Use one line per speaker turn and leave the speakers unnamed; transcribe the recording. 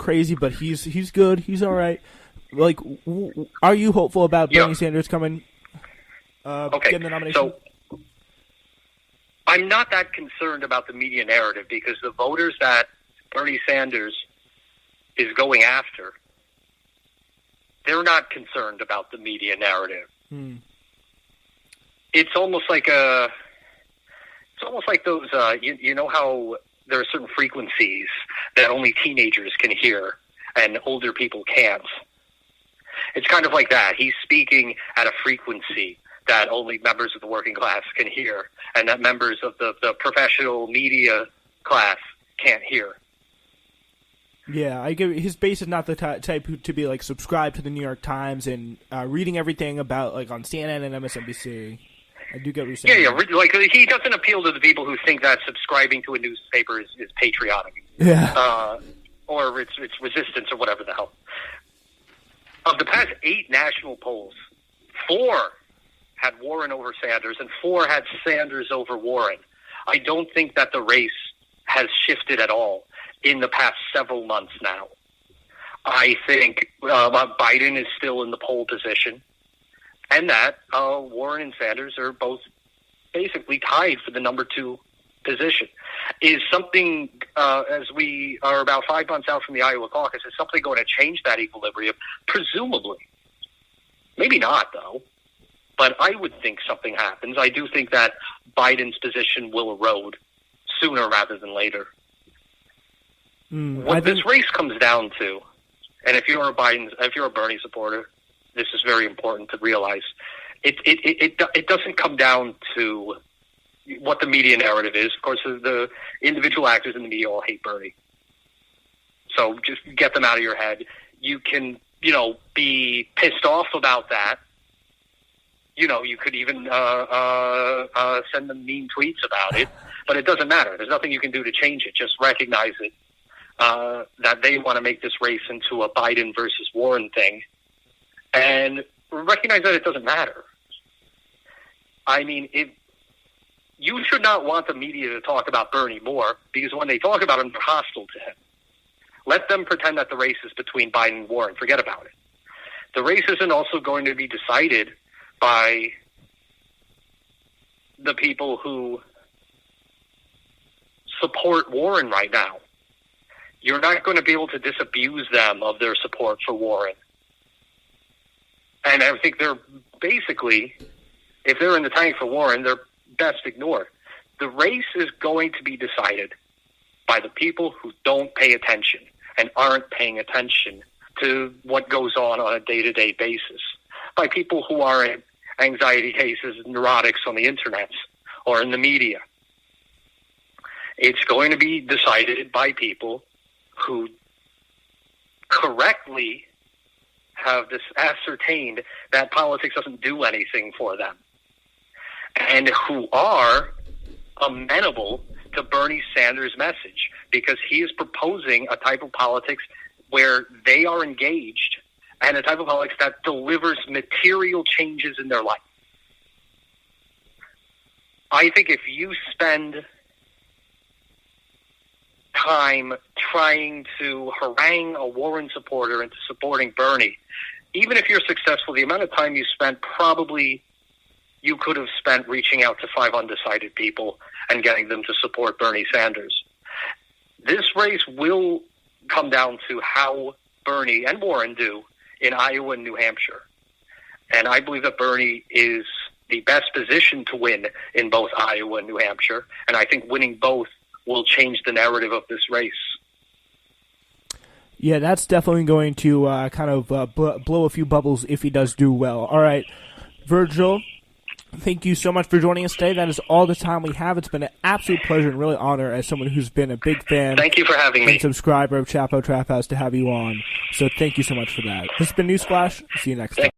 crazy, but he's good. He's all right. Like, are you hopeful about Bernie Sanders getting the nomination?
So I'm not that concerned about the media narrative because the voters that Bernie Sanders is going after, they're not concerned about the media narrative. It's almost like those. You know how there are certain frequencies that only teenagers can hear and older people can't. It's kind of like that. He's speaking at a frequency that only members of the working class can hear, and that members of the professional media class can't hear.
Yeah, I give his base is not the type to be like subscribed to the New York Times and reading everything about like on CNN and MSNBC. I do get what you're saying.
Yeah, like he doesn't appeal to the people who think that subscribing to a newspaper is patriotic.
Yeah,
or it's resistance or whatever the hell. Of the past 8 national polls, 4 had Warren over Sanders and 4 had Sanders over Warren. I don't think that the race has shifted at all in the past several months now. I think Biden is still in the pole position, and that Warren and Sanders are both basically tied for the number 2 position. Is something, as we are about 5 months out from the Iowa caucus, is something going to change that equilibrium? Presumably. Maybe not, though. But I would think something happens. I do think that Biden's position will erode sooner rather than later. What this race comes down to, and if you're a Bernie supporter, this is very important to realize. It doesn't come down to what the media narrative is. Of course, the individual actors in the media all hate Bernie, so just get them out of your head. You can, be pissed off about that. You could even send them mean tweets about it, but it doesn't matter. There's nothing you can do to change it. Just recognize it. That they want to make this race into a Biden versus Warren thing, and recognize that it doesn't matter. I mean, you should not want the media to talk about Bernie more, because when they talk about him, they're hostile to him. Let them pretend that the race is between Biden and Warren. Forget about it. The race isn't also going to be decided by the people who support Warren right now. You're not going to be able to disabuse them of their support for Warren. And I think they're basically, if they're in the tank for Warren, they're best ignored. The race is going to be decided by the people who don't pay attention and aren't paying attention to what goes on a day-to-day basis. By people who are in anxiety cases, neurotics on the internet or in the media. It's going to be decided by people who correctly have ascertained that politics doesn't do anything for them, and who are amenable to Bernie Sanders' message, because he is proposing a type of politics where they are engaged and a type of politics that delivers material changes in their life. I think if you spend time trying to harangue a Warren supporter into supporting Bernie, even if you're successful, the amount of time you spent probably you could have spent reaching out to 5 undecided people and getting them to support Bernie Sanders. This race will come down to how Bernie and Warren do in Iowa and New Hampshire. And I believe that Bernie is the best position to win in both Iowa and New Hampshire. And I think winning both will change the narrative of this race.
Yeah, that's definitely going to kind of blow a few bubbles if he does do well. All right, Virgil, thank you so much for joining us today. That is all the time we have. It's been an absolute pleasure and really honor as someone who's been a big fan.
Thank you for having me.
And subscriber of Chapo Trap House to have you on. So thank you so much for that. This has been Newsflash. See you next time.